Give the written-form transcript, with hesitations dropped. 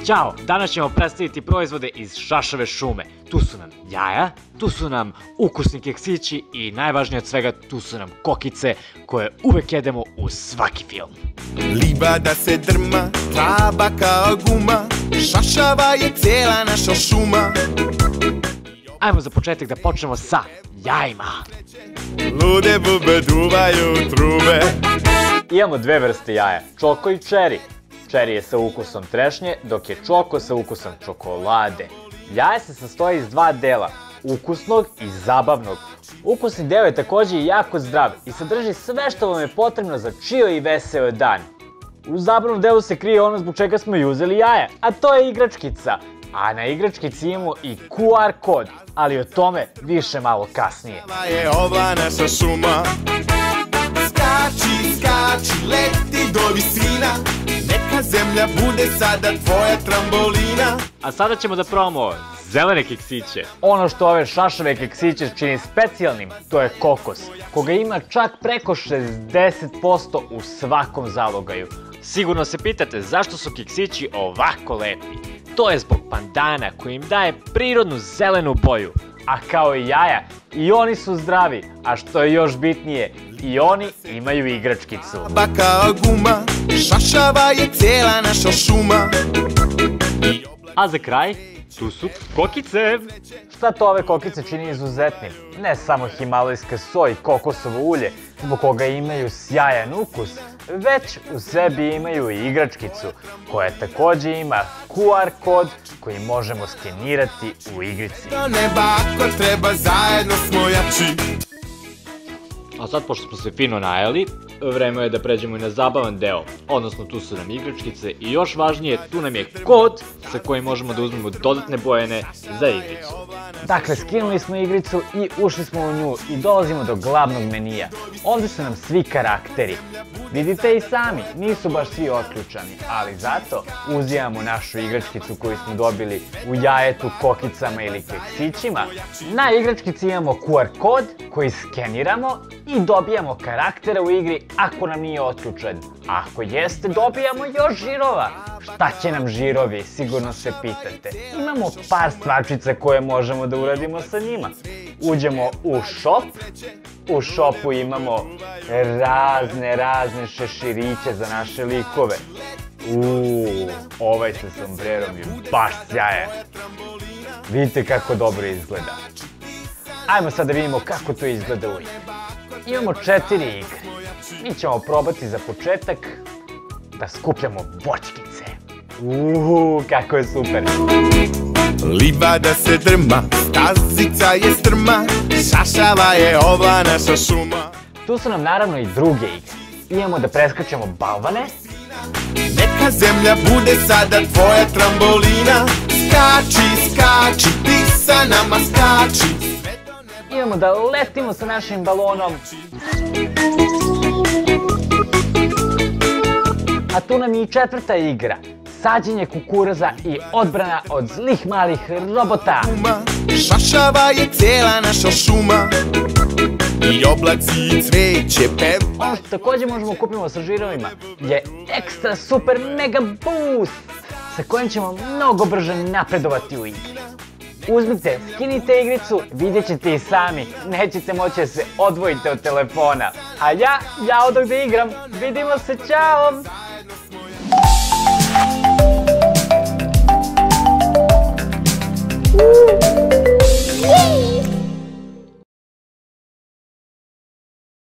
Ćao! Danas ćemo predstaviti proizvode iz šašave šume. Tu su nam jaja, tu su nam ukusni keksići i najvažnije od svega, tu su nam kokice koje uvek jedemo u svaki film. Livada se drma, traba kao guma, šašava je cijela naša šuma. Ajmo za početak da počnemo sa jajima. Lude bube duvaju trube. Imamo dve vrste jaja, čoko i čeri. Čeri je sa ukusom trešnje, dok je čoko sa ukusom čokolade. Jaje se sastoji iz dva dela, ukusnog i zabavnog. Ukusni deo je takođe jako zdrav i sadrži sve što vam je potrebno za čio i veseo dan. U zabavnom delu se krije ono zbog čega smo i uzeli jaja, a to je igračkica. A na igračkici imamo i QR kod, ali o tome više malo kasnije. Je ova naša šuma. Skači, skači, leti do visina, neka zemlja bude sada tvoja trambolina. A sada ćemo da probamo zelene keksiće. Ono što ove šašave keksiće čini specijalnim, to je kokos, koga ima čak preko 60% u svakom zalogaju. Sigurno se pitate zašto su keksići ovako lepi. To je zbog pandana koji im daje prirodnu zelenu boju. A kao i jaja, i oni su zdravi, a što je još bitnije, i oni imaju igračkicu. Kao guma, šašava je cijela naša šuma. A za kraj, tu su kokice. Šta to ove kokice čini izuzetnim? Ne samo himalajska so i kokosovo ulje, zbog koga imaju sjajan ukus, već u sebi imaju i igračkicu, koja takođe ima QR kod koji možemo skenirati u igrici. Do neba ako treba, zajedno smo jači. A sad, pošto smo se fino najeli, vreme je da pređemo i na zabavan deo, odnosno tu su nam igračkice i još važnije, tu nam je kod sa kojim možemo da uzmemo dodatne bojene za igricu. Dakle, skinuli smo igricu i ušli smo u nju i dolazimo do glavnog menija. Ovde su nam svi karakteri. Vidite i sami, nisu baš svi otključani, ali zato uzimamo našu igračkicu koju smo dobili u jajetu, kokicama ili keksićima. Na igračkici imamo QR kod koji skeniramo i dobijamo karaktera u igri ako nam nije otključen. Ako jeste, dobijamo još žirova. Šta će nam žirovi, sigurno se pitate. Imamo par stvarčica koje možemo da uradimo sa njima. Uđemo u shop. U shopu imamo razne šeširiće za naše likove. Ovaj sa sombrerom je baš sjajan. Vidite kako dobro izgleda. Ajmo sad da vidimo kako to izgleda u igri. Imamo 4 igre. Mi ćemo probati za početak da skupljamo voćkice. Kako je super! Livada se drma, stazica je strma, šašava je ova naša šuma. Tu su nam naravno i druge igre. Imamo da preskačemo balvane. Neka zemlja bude sada tvoja trambolina. Skači, skači, ti sa nama skači. Imamo da letimo sa našim balonom. A tu nam je i četvrta igra. Sađenje kukuruza i odbrana od zlih malih robota. Šašava je cijela naša šuma. I oblaci i cveće pev. Ono što takođe možemo kupiti sa žirovima je ekstra super mega boost sa kojim ćemo mnogo brže napredovati u igri. Uzmite, skinite igricu, vidjet ćete i sami, nećete moći da se odvojite od telefona. A ja odo gde igram, vidimo se, ćao!